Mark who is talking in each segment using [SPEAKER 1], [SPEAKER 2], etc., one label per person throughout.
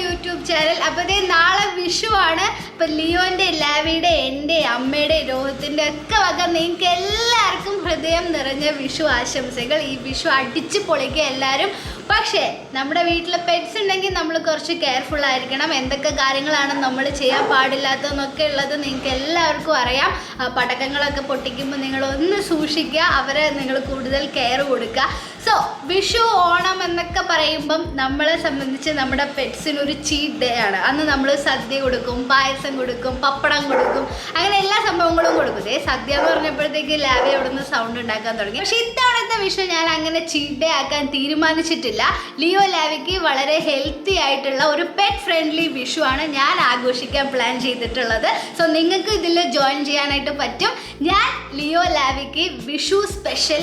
[SPEAKER 1] YouTube channel. അപ്പോൾ ഇതേ നാളെ വിഷുവാണ്. അപ്പോൾ ലിയോൻ്റെ, ലാവിയുടെ, എൻ്റെ, അമ്മയുടെ, രോഹിത്തിൻ്റെ ഒക്കെ വക നിങ്ങൾക്ക് എല്ലാവർക്കും ഹൃദയം നിറഞ്ഞ വിഷു ആശംസകൾ. ഈ വിഷു അടിച്ച് പൊളിക്കുക എല്ലാവരും. പക്ഷേ നമ്മുടെ വീട്ടിൽ പെറ്റ്സ് ഉണ്ടെങ്കിൽ നമ്മൾ കുറച്ച് കെയർഫുൾ ആയിരിക്കണം. എന്തൊക്കെ കാര്യങ്ങളാണ് നമ്മൾ ചെയ്യാൻ പാടില്ലാത്തതെന്നൊക്കെ ഉള്ളത് നിങ്ങൾക്ക് എല്ലാവർക്കും അറിയാം. പടക്കങ്ങളൊക്കെ പൊട്ടിക്കുമ്പോൾ നിങ്ങൾ ഒന്ന് സൂക്ഷിക്കുക, അവരെ നിങ്ങൾ കൂടുതൽ കെയർ കൊടുക്കുക. സോ വിഷു, ഓണം എന്നൊക്കെ പറയുമ്പം നമ്മളെ സംബന്ധിച്ച് നമ്മുടെ പെറ്റ്സിനൊരു ചീറ്റ് ഡേ ആണ്. അന്ന് നമ്മൾ സദ്യ കൊടുക്കും, പായസം കൊടുക്കും, പപ്പടം കൊടുക്കും, അങ്ങനെ എല്ലാ സംഭവങ്ങളും കൊടുക്കും. സദ്യ എന്ന് പറഞ്ഞപ്പോഴത്തേക്ക് ലാവി അവിടെ നിന്ന് സൗണ്ട് ഉണ്ടാക്കാൻ തുടങ്ങി. പക്ഷേ ഇത്തവണത്തെ വിഷു ഞാൻ അങ്ങനെ ചീറ്റ് ഡേ ആക്കാൻ തീരുമാനിച്ചിട്ടില്ല. ലിയോ ലാവിക്ക് വളരെ ഹെൽത്തി ആയിട്ടുള്ള ഒരു പെറ്റ് ഫ്രണ്ട്ലി വിഷു ആണ് ഞാൻ ആഘോഷിക്കാൻ പ്ലാൻ ചെയ്തിട്ടുള്ളത്. സോ നിങ്ങൾക്ക് ഇതിൽ ജോയിൻ ചെയ്യാനായിട്ട് പറ്റും. ഞാൻ ലിയോ ലാവിക്ക് Vishu special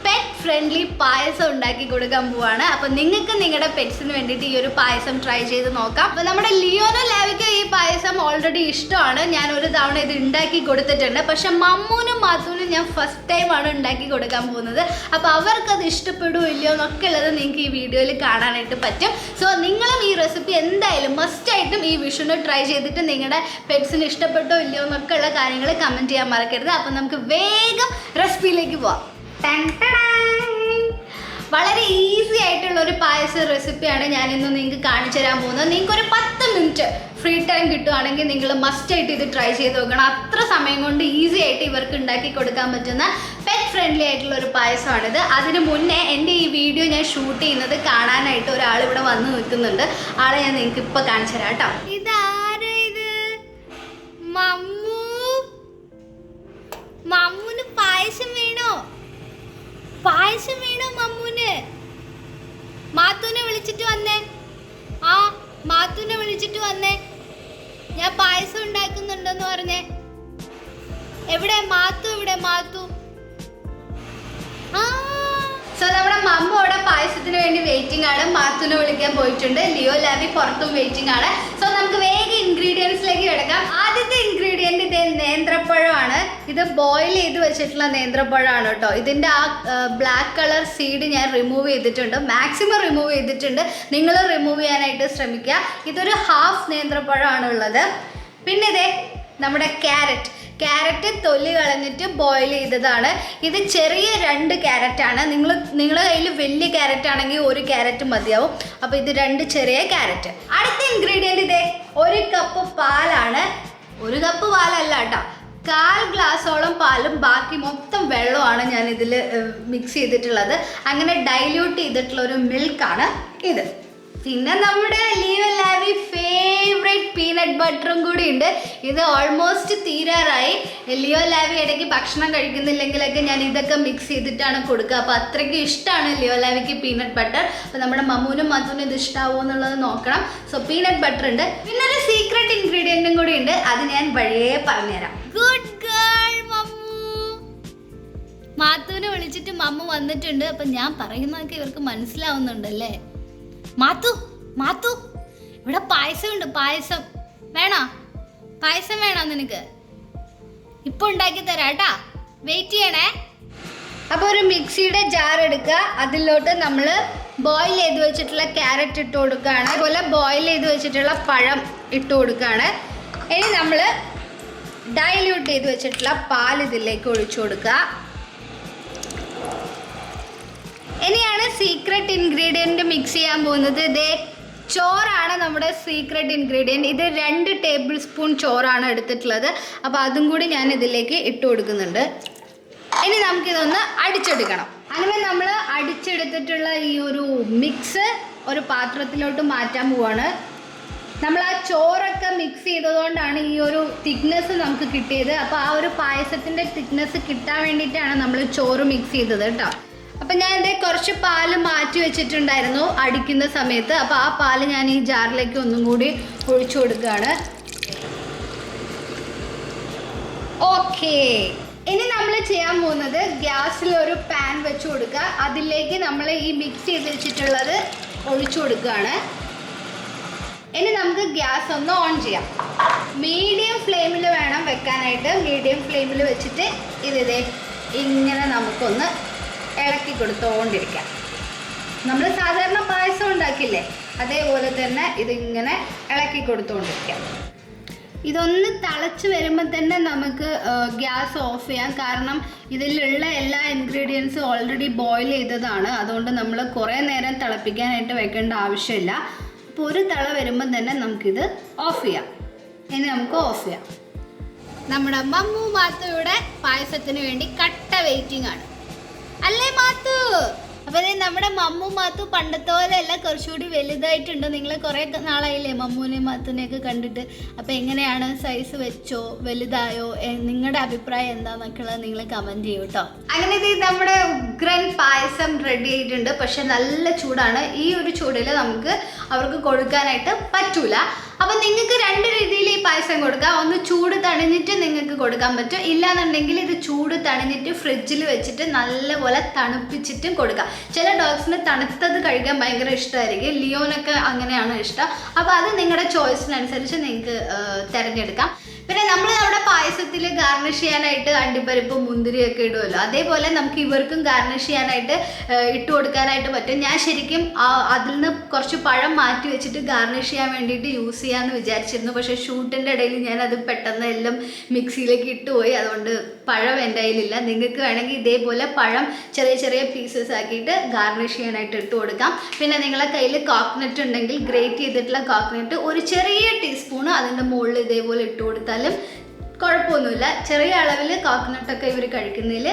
[SPEAKER 1] pet friendly payasam ഉണ്ടാക്കി കൊടുക്കാൻ പോവാണ്. അപ്പോൾ നിങ്ങൾക്ക് നിങ്ങളുടെ പെറ്റ്സിന് വേണ്ടിയിട്ട് ഈ ഒരു പായസം ട്രൈ ചെയ്ത് നോക്കാം. അപ്പോൾ നമ്മുടെ ലിയോനും ലാവിക്കും ഈ പായസം ഓൾറെഡി ഇഷ്ടമാണ്. ഞാൻ ഒരു തവണ ഇത് ഉണ്ടാക്കി കൊടുത്തിട്ടുണ്ട്. പക്ഷെ മമ്മൂനും മാത്തൂനും ഞാൻ ഫസ്റ്റ് ടൈമാണ് ഉണ്ടാക്കി കൊടുക്കാൻ പോകുന്നത്. അപ്പോൾ അവർക്കത് ഇഷ്ടപ്പെടുമോ ഇല്ലയോ എന്നൊക്കെ ഉള്ളത് നിങ്ങൾക്ക് ഈ വീഡിയോയിൽ കാണാനായിട്ട് പറ്റും. സോ നിങ്ങളും ഈ റെസിപ്പി എന്തായാലും മസ്റ്റായിട്ടും ഈ വിഷുവിന് ട്രൈ ചെയ്തിട്ട് നിങ്ങളുടെ പെറ്റ്സിന് ഇഷ്ടപ്പെട്ടോ ഇല്ലയോ എന്നൊക്കെ ഉള്ള കാര്യങ്ങൾ കമൻറ്റ് ചെയ്യാൻ മറക്കരുത്. അപ്പോൾ നമുക്ക് വേഗം റെസിപ്പിയിലേക്ക് പോവാം. വളരെ ഈസി ആയിട്ടുള്ള ഒരു പായസ റെസിപ്പിയാണ് ഞാനിന്ന് നിങ്ങൾക്ക് കാണിച്ചു തരാൻ പോകുന്നത്. നിങ്ങൾക്കൊരു 10 മിനിറ്റ് ഫ്രീ ടൈം കിട്ടുവാണെങ്കിൽ നിങ്ങൾ മസ്റ്റായിട്ട് ഇത് ട്രൈ ചെയ്ത് നോക്കണം. അത്ര സമയം കൊണ്ട് ഈസി ആയിട്ട് ഇവർക്ക് ഉണ്ടാക്കി കൊടുക്കാൻ പറ്റുന്ന പെറ്റ് ഫ്രണ്ട്ലി ആയിട്ടുള്ള ഒരു പായസമാണിത്. അതിന് മുന്നേ എൻ്റെ ഈ വീഡിയോ ഞാൻ ഷൂട്ട് ചെയ്യുന്നത് കാണാനായിട്ട് ഒരാൾ ഇവിടെ വന്ന് നിൽക്കുന്നുണ്ട്. ആളെ ഞാൻ നിങ്ങൾക്ക് ഇപ്പോൾ കാണിച്ചു തരാം കേട്ടോ. ഇതാരാ ഇത്? മമ്മൂന് പായസം വേണോ? പായസം വേണോ മമ്മൂന്? മാത്തൂനെ വിളിച്ചിട്ട് വന്നേ. മാത്തൂനെ വിളിച്ചിട്ട് വന്നേ. ഞാൻ പായസം ഉണ്ടാക്കുന്നുണ്ടെന്ന് പറഞ്ഞേ. എവിടെ മാത്തു? ഇവിടെ മാത്തു. സോ നമ്മുടെ മമ്മ അവിടെ പായസത്തിന് വേണ്ടി വെയിറ്റിംഗ് ആണ്. മാത്തുനെ വിളിക്കാൻ പോയിട്ടുണ്ട്. ലിയോ ലാവി പുറത്തും വെയിറ്റിംഗ് ആണ്. സോ നമുക്ക് വേഗം ഇൻഗ്രീഡിയൻസിലേക്ക് കിടക്കാം. ആദ്യത്തെ ഇൻഗ്രീഡിയൻറ്റ് ഇത് നേന്ത്രപ്പഴമാണ്. ഇത് ബോയിൽ ചെയ്ത് വെച്ചിട്ടുള്ള നേന്ത്രപ്പഴമാണ് കേട്ടോ. ഇതിൻ്റെ ആ ബ്ലാക്ക് കളർ സീഡ് ഞാൻ റിമൂവ് ചെയ്തിട്ടുണ്ട്. മാക്സിമം റിമൂവ് ചെയ്തിട്ടുണ്ട്. നിങ്ങൾ റിമൂവ് ചെയ്യാനായിട്ട് ശ്രമിക്കുക. ഇതൊരു ഹാഫ് നേന്ത്രപ്പഴമാണ് ഉള്ളത്. പിന്നെ ഇതേ നമ്മുടെ ക്യാരറ്റ് തൊലി കളഞ്ഞിട്ട് ബോയിൽ ചെയ്തതാണ്. ഇത് ചെറിയ 2 ക്യാരറ്റാണ്. നിങ്ങളുടെ കയ്യിൽ വലിയ ക്യാരറ്റ് ആണെങ്കിൽ 1 ക്യാരറ്റ് മതിയാവും. അപ്പോൾ ഇത് 2 ചെറിയ ക്യാരറ്റ്. അടുത്ത ഇൻഗ്രീഡിയൻറ്റ് ഇതേ 1 കപ്പ് പാലാണ്. 1 കപ്പ് പാലല്ല കേട്ടോ, 1/4 ഗ്ലാസോളം പാലും ബാക്കി മൊത്തം വെള്ളമാണ് ഞാൻ ഇതിൽ മിക്സ് ചെയ്തിട്ടുള്ളത്. അങ്ങനെ ഡൈല്യൂട്ട് ചെയ്തിട്ടുള്ള ഒരു മിൽക്കാണ് ഇത്. പിന്നെ നമ്മുടെ ലിയോ ലാവി ഫേവറേറ്റ് പീനട്ട് ബട്ടറും കൂടി ഉണ്ട്. ഇത് ഓൾമോസ്റ്റ് തീരാറായി. ലിയോ ലാവി ഇടയ്ക്ക് ഭക്ഷണം കഴിക്കുന്നില്ലെങ്കിലൊക്കെ ഞാൻ ഇതൊക്കെ മിക്സ് ചെയ്തിട്ടാണ് കൊടുക്കുക. അപ്പോൾ അത്രയ്ക്ക് ഇഷ്ടമാണ് ലിയോ ലാവിക്ക് പീനട്ട് ബട്ടർ. അപ്പോൾ നമ്മുടെ മമ്മൂനും മാത്തൂനും ഇത് ഇഷ്ടമാവുമോ എന്നുള്ളത് നോക്കണം. സോ പീനട്ട് ബട്ടർ ഉണ്ട്. പിന്നെ ഒരു സീക്രട്ട് ഇൻഗ്രീഡിയൻറ്റും കൂടി ഉണ്ട്. അത് ഞാൻ വഴിയേ പറഞ്ഞുതരാം. Good girl Mammu. മാത്തൂനെ വിളിച്ചിട്ട് മമ്മു വന്നിട്ടുണ്ട്. അപ്പം ഞാൻ പറയുന്നതൊക്കെ ഇവർക്ക് മനസ്സിലാവുന്നുണ്ടല്ലേ? മാത്തു ഇവിടെ പായസമുണ്ട്. പായസം വേണോ നിനക്ക്? ഇപ്പൊ ഉണ്ടാക്കി തരാം കേട്ടാ, വെയിറ്റ് ചെയ്യണേ. അപ്പോൾ ഒരു മിക്സിയുടെ ജാർ എടുക്കുക. അതിലോട്ട് നമ്മൾ ബോയിൽ ചെയ്ത് വെച്ചിട്ടുള്ള ക്യാരറ്റ് ഇട്ട് കൊടുക്കുകയാണ്. അതുപോലെ ബോയിൽ ചെയ്ത് വെച്ചിട്ടുള്ള പഴം ഇട്ട് കൊടുക്കുകയാണ്. ഇനി നമ്മൾ ഡൈല്യൂട്ട് ചെയ്ത് വെച്ചിട്ടുള്ള പാൽ ഇതിലേക്ക് ഒഴിച്ചു കൊടുക്കുക. ഇനിയാണ് സീക്രട്ട് ഇൻഗ്രീഡിയൻറ്റ് മിക്സ് ചെയ്യാൻ പോകുന്നത്. ഇതേ ചോറാണ് നമ്മുടെ സീക്രട്ട് ഇൻഗ്രീഡിയൻറ്റ്. ഇത് 2 ടേബിൾ സ്പൂൺ ചോറാണ് എടുത്തിട്ടുള്ളത്. അപ്പോൾ അതും കൂടി ഞാൻ ഇതിലേക്ക് ഇട്ട് കൊടുക്കുന്നുണ്ട്. ഇനി നമുക്കിതൊന്ന് അടിച്ചെടുക്കണം. അങ്ങനെ നമ്മൾ അടിച്ചെടുത്തിട്ടുള്ള ഈ ഒരു മിക്സ് ഒരു പാത്രത്തിലോട്ട് മാറ്റാൻ പോവാണ്. നമ്മൾ ആ ചോറൊക്കെ മിക്സ് ചെയ്തതുകൊണ്ടാണ് ഈ ഒരു തിക്നെസ് നമുക്ക് കിട്ടിയത്. അപ്പോൾ ആ ഒരു പായസത്തിൻ്റെ തിക്നെസ് കിട്ടാൻ വേണ്ടിയിട്ടാണ് നമ്മൾ ചോറ് മിക്സ് ചെയ്തത് കേട്ടോ. അപ്പം ഞാൻ ഇത് കുറച്ച് പാല് മാറ്റി വെച്ചിട്ടുണ്ടായിരുന്നു അടിക്കുന്ന സമയത്ത്. അപ്പോൾ ആ പാല് ഞാൻ ഈ ജാറിലേക്ക് ഒന്നും കൂടി ഒഴിച്ചു കൊടുക്കുകയാണ്. ഓക്കേ, ഇനി നമ്മൾ ചെയ്യാൻ പോകുന്നത് ഗ്യാസിൽ ഒരു പാൻ വെച്ച് കൊടുക്കുക. അതിലേക്ക് നമ്മൾ ഈ മിക്സ് ചെയ്ത് വെച്ചിട്ടുള്ളത് ഒഴിച്ചു കൊടുക്കുകയാണ്. ഇനി നമുക്ക് ഗ്യാസ് ഒന്ന് ഓൺ ചെയ്യാം. മീഡിയം ഫ്ലെയിമിൽ വേണം വെക്കാനായിട്ട്. മീഡിയം ഫ്ലെയിമിൽ വെച്ചിട്ട് ഇതേ ഇങ്ങനെ നമുക്കൊന്ന് ഇളക്കി കൊടുത്തുകൊണ്ടിരിക്കാം. നമ്മൾ സാധാരണ പായസം ഉണ്ടാക്കില്ലേ അതേപോലെ തന്നെ ഇതിങ്ങനെ ഇളക്കി കൊടുത്തുകൊണ്ടിരിക്കാം. ഇതൊന്ന് തിളച്ച് വരുമ്പോൾ തന്നെ നമുക്ക് ഗ്യാസ് ഓഫ് ചെയ്യാം. കാരണം ഇതിലുള്ള എല്ലാ ഇൻഗ്രീഡിയൻസും ഓൾറെഡി ബോയിൽ ചെയ്തതാണ്. അതുകൊണ്ട് നമ്മൾ കുറേ നേരം തിളപ്പിക്കാനായിട്ട് വെക്കേണ്ട ആവശ്യമില്ല. അപ്പോൾ ഒരു തിള വരുമ്പോൾ തന്നെ നമുക്കിത് ഓഫ് ചെയ്യാം. ഇനി നമുക്ക് ഓഫ് ചെയ്യാം. നമ്മുടെ മമ്മു മാത്തുവിടെ പായസത്തിന് വേണ്ടി കട്ട വെയിറ്റിംഗ് ആണ് അല്ലേ മാത്തു? അപ്പോൾ നമ്മുടെ മമ്മു മാത്തു പണ്ടത്തെ പോലെയല്ല, കുറച്ചുകൂടി വലുതായിട്ടുണ്ട്. നിങ്ങൾ കുറേ നാളായില്ലേ മമ്മൂനെയും മാത്തുനെയൊക്കെ കണ്ടിട്ട്. അപ്പോൾ എങ്ങനെയാണ്, സൈസ് വെച്ചോ, വലുതായോ, നിങ്ങളുടെ അഭിപ്രായം എന്താണെന്നൊക്കെയുള്ളത് നിങ്ങൾ കമൻറ്റ് ചെയ്യൂ കേട്ടോ. അങ്ങനെ ഇത് നമ്മുടെ ഉഗ്രൻ പായസം റെഡി ആയിട്ടുണ്ട്. പക്ഷെ നല്ല ചൂടാണ്. ഈ ഒരു ചൂടിൽ നമുക്ക് അവർക്ക് കൊടുക്കാനായിട്ട് പറ്റൂല. അപ്പം നിങ്ങൾക്ക് രണ്ട് രീതിയിൽ ഈ പായസം കൊടുക്കാം. ഒന്ന് ചൂട് തണിഞ്ഞിട്ട് നിങ്ങൾക്ക് കൊടുക്കാൻ പറ്റും, ഇല്ലാന്നുണ്ടെങ്കിൽ ഇത് ചൂട് തണിഞ്ഞിട്ട് ഫ്രിഡ്ജിൽ വെച്ചിട്ട് നല്ലപോലെ തണുപ്പിച്ചിട്ടും കൊടുക്കാം. ചില ഡോഗ്സിന് തണുത്തത് കഴിക്കാൻ ഭയങ്കര ഇഷ്ടമായിരിക്കും. ലിയോനൊക്കെ അങ്ങനെയാണ് ഇഷ്ടം. അപ്പോൾ അത് നിങ്ങളുടെ ചോയ്സിനനുസരിച്ച് നിങ്ങൾക്ക് തിരഞ്ഞെടുക്കാം. പിന്നെ നമ്മൾ നമ്മുടെ പായസത്തിൽ ഗാർണിഷ് ചെയ്യാനായിട്ട് അണ്ടിപ്പരിപ്പ് മുന്തിരിയൊക്കെ ഇടുമല്ലോ, അതേപോലെ നമുക്ക് ഇവർക്കും ഗാർണിഷ് ചെയ്യാനായിട്ട് ഇട്ട് കൊടുക്കാനായിട്ട് പറ്റും. ഞാൻ ശരിക്കും അതിൽ നിന്ന് കുറച്ച് പഴം മാറ്റി വെച്ചിട്ട് ഗാർണിഷ് ചെയ്യാൻ വേണ്ടിയിട്ട് യൂസ് ചെയ്യാമെന്ന് വിചാരിച്ചിരുന്നു. പക്ഷേ ഷൂട്ടിൻ്റെ ഇടയിൽ ഞാനത് പെട്ടെന്ന് എല്ലാം മിക്സിയിലേക്ക് ഇട്ടുപോയി. അതുകൊണ്ട് പഴം എൻ്റെ കയ്യിലില്ല. നിങ്ങൾക്ക് വേണമെങ്കിൽ ഇതേപോലെ പഴം ചെറിയ ചെറിയ പീസസ് ആക്കിയിട്ട് ഗാർണിഷ് ചെയ്യാനായിട്ട് ഇട്ട് കൊടുക്കാം. പിന്നെ നിങ്ങളുടെ കയ്യിൽ കോക്കനട്ട് ഉണ്ടെങ്കിൽ ഗ്രേറ്റ് ചെയ്തിട്ടുള്ള കോക്കനട്ട് ഒരു ചെറിയ ടീസ്പൂണ് അതിൻ്റെ മുകളിൽ ഇതേപോലെ ഇട്ട് കൊടുത്താൽ കുഴപ്പമൊന്നുമില്ല. ചെറിയ അളവിൽ കോക്കനട്ടൊക്കെ ഇവർ കഴിക്കുന്നതിൽ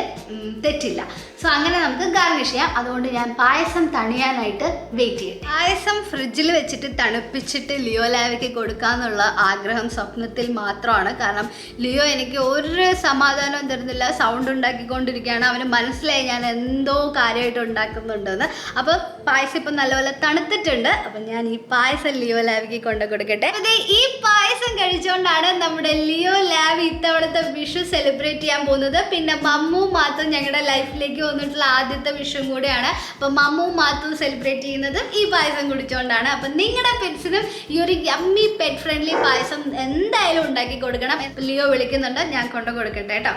[SPEAKER 1] തെറ്റില്ല. സോ അങ്ങനെ നമുക്ക് ഗാർണിഷ് ചെയ്യാം. അതുകൊണ്ട് ഞാൻ പായസം തണിയാനായിട്ട് വെയിറ്റ് ചെയ്യും. പായസം ഫ്രിഡ്ജിൽ വെച്ചിട്ട് തണുപ്പിച്ചിട്ട് ലിയോലാവിക്ക് കൊടുക്കാമെന്നുള്ള ആഗ്രഹം സ്വപ്നത്തിൽ മാത്രമാണ്. കാരണം ലിയോ എനിക്ക് ഒരു സമാധാനവും തരുന്നില്ല, സൗണ്ട് ഉണ്ടാക്കിക്കൊണ്ടിരിക്കുകയാണ്. അവന് മനസ്സിലായി ഞാൻ എന്തോ കാര്യമായിട്ട് ഉണ്ടാക്കുന്നുണ്ടെന്ന്. അപ്പോൾ പായസം ഇപ്പം നല്ലപോലെ തണുത്തിട്ടുണ്ട്. അപ്പം ഞാൻ ഈ പായസം ലിയോലാവിക്ക് കൊണ്ട് കൊടുക്കട്ടെ. അതെ, ഈ പായസം കഴിച്ചുകൊണ്ടാണ് നമ്മുടെ ലിയോലാവി ഇത്തവണത്തെ വിഷു സെലിബ്രേറ്റ് ചെയ്യാൻ പോകുന്നത്. പിന്നെ മമ്മു മാത്തും ഞങ്ങളുടെ ലൈഫിലേക്ക് വന്നിട്ടുള്ള ആദ്യത്തെ വിഷുവും കൂടെയാണ്. അപ്പം മമ്മു മാത്തും സെലിബ്രേറ്റ് ചെയ്യുന്നത് ഈ പായസം കുടിച്ചുകൊണ്ടാണ്. അപ്പം നിങ്ങളുടെ പെറ്റ്സിനും ഈ ഒരു യമ്മി പെറ്റ് ഫ്രണ്ട്ലി പായസം എന്തായാലും ഉണ്ടാക്കി കൊടുക്കണം. ലിയോ വിളിക്കുന്നുണ്ട്, ഞാൻ കൊണ്ട് കൊടുക്കട്ടെ കേട്ടോ.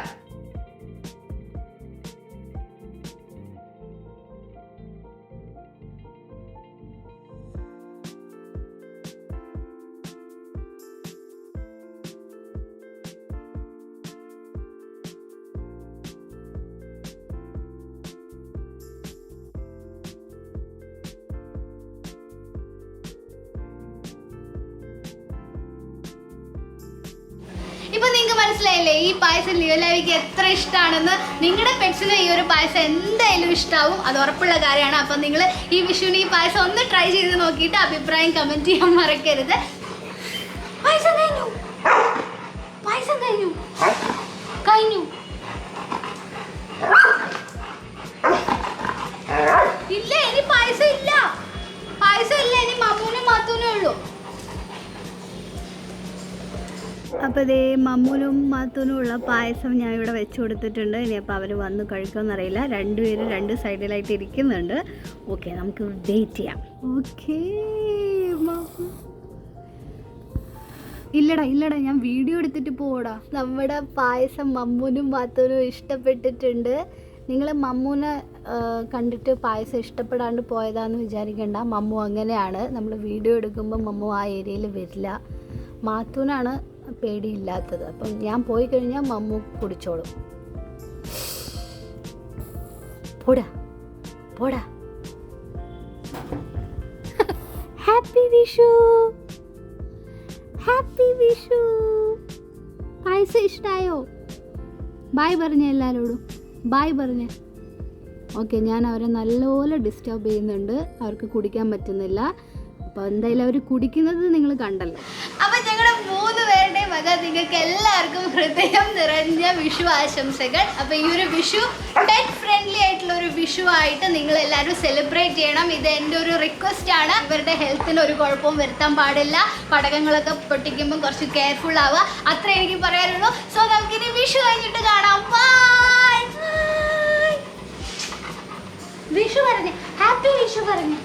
[SPEAKER 1] ഇപ്പൊ നിങ്ങൾക്ക് മനസ്സിലായില്ലേ ഈ പായസം ലിയോലാവിക്ക് എത്ര ഇഷ്ടമാണെന്ന്. നിങ്ങളുടെ പെറ്റ്സിന് ഈ ഒരു പായസം എന്തായാലും ഇഷ്ടാവും, അത് ഉറപ്പുള്ള കാര്യമാണ്. അപ്പൊ നിങ്ങൾ ഈ വിഷുവിന് ഈ പായസം ഒന്ന് ട്രൈ ചെയ്ത് നോക്കിയിട്ട് അഭിപ്രായം കമന്റ് ചെയ്യാൻ മറക്കരുത്. പായസം കഴിഞ്ഞു, പായസം കഴിഞ്ഞു, കഴിഞ്ഞു. ഇല്ല, ഇനി പായസം ഇല്ല, പായസം ഇല്ല. ഇനി മമ്മൂനും മാത്തൂനേ ഉള്ളൂ. അപ്പോൾ ഇതേ മമ്മൂനും മാത്തൂനും ഉള്ള പായസം ഞാൻ ഇവിടെ വെച്ച് കൊടുത്തിട്ടുണ്ട്. ഇനി അപ്പോൾ അവർ വന്ന് കഴിക്കുമെന്നറിയില്ല. രണ്ടുപേരും രണ്ട് സൈഡിലായിട്ട് ഇരിക്കുന്നുണ്ട്. ഓക്കെ, നമുക്ക് വെയിറ്റ് ചെയ്യാം. ഓക്കേ, ഇല്ലടാ ഇല്ലടാ, ഞാൻ വീഡിയോ എടുത്തിട്ട് പോടാ. നമ്മുടെ പായസം മമ്മൂനും മാത്തൂനും ഇഷ്ടപ്പെട്ടിട്ടുണ്ട്. നിങ്ങൾ മമ്മൂനെ കണ്ടിട്ട് പായസം ഇഷ്ടപ്പെടാണ്ട് പോയതാന്ന് വിചാരിക്കേണ്ട. മമ്മു അങ്ങനെയാണ്, നമ്മൾ വീഡിയോ എടുക്കുമ്പോൾ മമ്മു ആ ഏരിയയിൽ വരില്ല. മാത്തൂനാണ് പേടിയില്ലാത്തത്. അപ്പം ഞാൻ പോയി കഴിഞ്ഞാൽ മമ്മു കുടിച്ചോളും. പോടാ പോടാ. Happy Vishu, happy Vishu. പായസം ഇഷ്ടമായോ? ബായ് പറഞ്ഞ എല്ലാവരോടും, ബായ് പറഞ്ഞ. ഓക്കെ, ഞാൻ അവരെ നല്ലപോലെ ഡിസ്റ്റർബ് ചെയ്യുന്നുണ്ട്, അവർക്ക് കുടിക്കാൻ പറ്റുന്നില്ല. അപ്പോൾ എന്തായാലും അവർ കുടിക്കുന്നത് നിങ്ങൾ കണ്ടല്ലോ. അപ്പം ഞങ്ങളുടെ 3 പേരുടെയും വക നിങ്ങൾക്ക് എല്ലാവർക്കും ഹൃദയം നിറഞ്ഞ വിഷു ആശംസകൾ. അപ്പോൾ ഈ ഒരു വിഷു പെറ്റ് ഫ്രണ്ട്ലി ആയിട്ടുള്ള ഒരു വിഷു ആയിട്ട് നിങ്ങൾ എല്ലാവരും സെലിബ്രേറ്റ് ചെയ്യണം. ഇത് എൻ്റെ ഒരു റിക്വസ്റ്റ് ആണ്. ഇവരുടെ ഹെൽത്തിന് ഒരു കുഴപ്പവും വരുത്താൻ പാടില്ല. പടക്കങ്ങളൊക്കെ പൊട്ടിക്കുമ്പോൾ കുറച്ച് കെയർഫുൾ ആവുക, അത്രേ എനിക്ക് പറയാനുള്ളൂ. സോ നമുക്കിനി വിഷു കഴിഞ്ഞിട്ട് കാണാം. ബൈ. വിഷു പറഞ്ഞേ, ഹാപ്പി വിഷു പറഞ്ഞേ.